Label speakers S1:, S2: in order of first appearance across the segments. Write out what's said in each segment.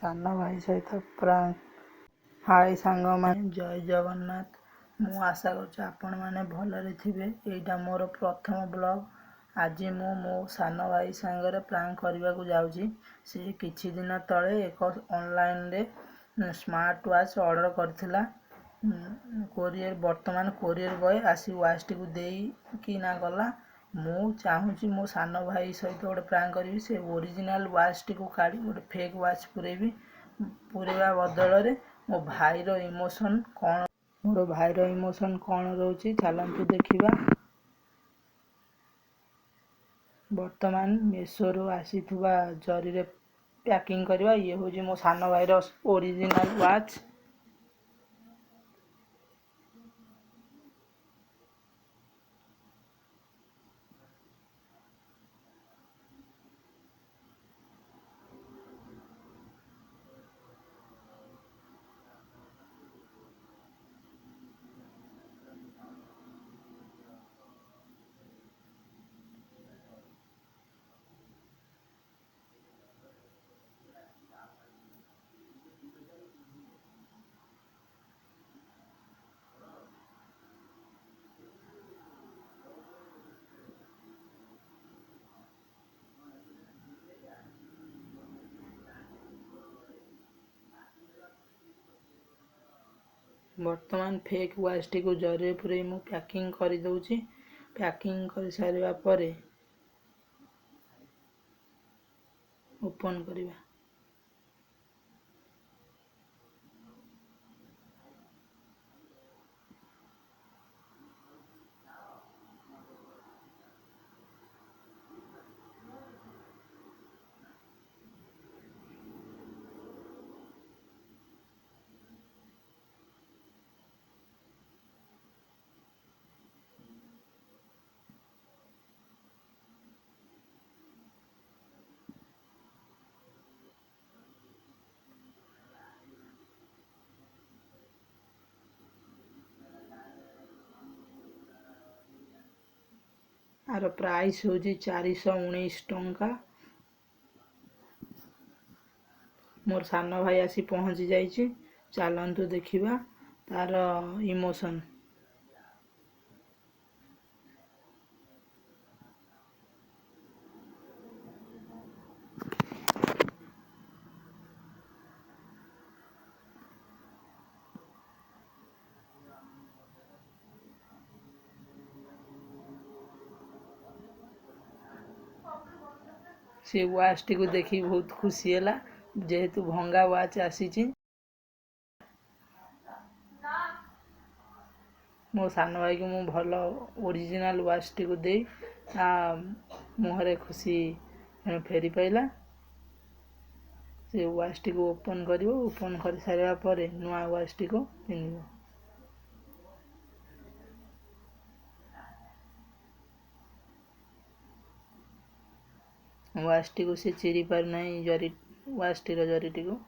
S1: साना भाई सहित प्रांक। हाय सांग माने जय जगन्नाथ। मु आशा करुच्ची आपण मैंने भलरे थे। यहाँ मोर प्रथम ब्लॉग। आज मु मो सान भाई सांगरे प्रांक करने को जाऊँगी। सी किछि दिन तले एक ऑनलाइन रे स्मार्ट वॉच ऑर्डर करथिला। कोरियर वर्तमान कोरियर बॉय आसी वॉच टी को देई कि ना गला। मु चाहूँगी मो सान भाई सहित गोटे प्रांक करी। से ओरिजिनल वॉच टी को काढ़ी गोटे फेक वॉच पुरेबी। पुरेबा बदल मो भाईर इमोशन कौन मोर भाईर इमोशन कौन रोचे चलतु देखा। वर्तमान मेसोरू आसीथुबा जरी पैकिंग करवा। ये हूँ मो सान भाईर ओरिजिनल वॉच। वर्तमान फेक वॉच टी को जरिए पूरे मु पैकिंग कर दूची। पैकिंग कर सारिबा परे ओपन करवा। आर प्राइस हूँ 419 टंका। मोर सान भाई आसी पहुँची जाइए। चलतु देखा तार इमोशन। से वॉच टी को देखी बहुत खुशी है। जेहेतु भंगा वॉच आसी मो सान भाई को मु भल ओरिजिनल वॉच टी को दे मुहरे खुशी फेरी पाइला। से वॉच टी को ओपन कर ओपन कर सारा पर नुआ वॉच टी को पिंध। वॉच टी को से चिरी पार नहीं जरी वॉच टी जरी टी को।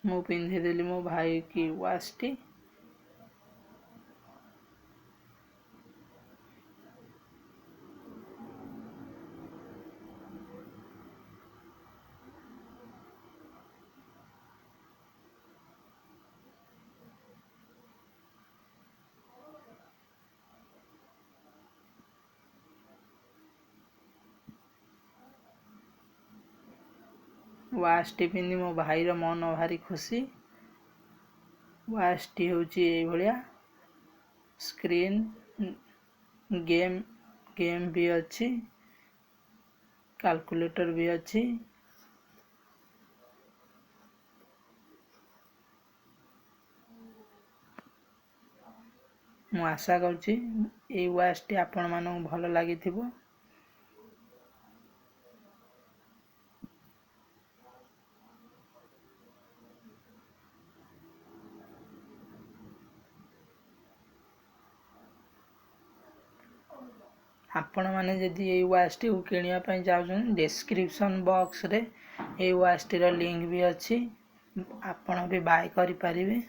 S1: मु पिंधेदेली मो भाई की वॉच टी। वॉच टी पिंधि मो भाईर मन भारी खुशी। वॉच टी हूँ ये स्क्रीन गेम गेम भी अच्छी कैलकुलेटर भी अच्छी। मु आशा करुच्ची ये वॉच टी आपण मानक भल लगी। आपण मैंने जदि ये वाच टी किणवा चाहते डिस्क्रिप्शन बॉक्स रे ये वाच टीर लिंक भी अच्छी आपण भी बाय करें।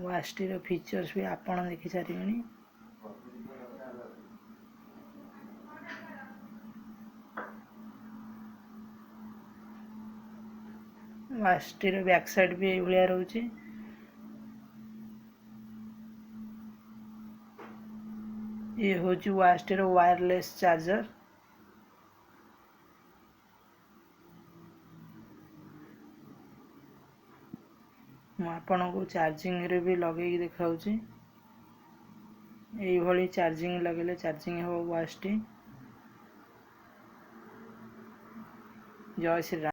S1: वाच टीर फीचर्स भी आपण देखि सारे। वाच टीर बैक साइड भी ये रोचे। ये हूँ वाच टीर वायरलेस चार्जर। आपण को चार्जिंग रे भी लगे देखा ये चार्जिंग लगे चार्जिंग हो वाच टी। जय श्री राम।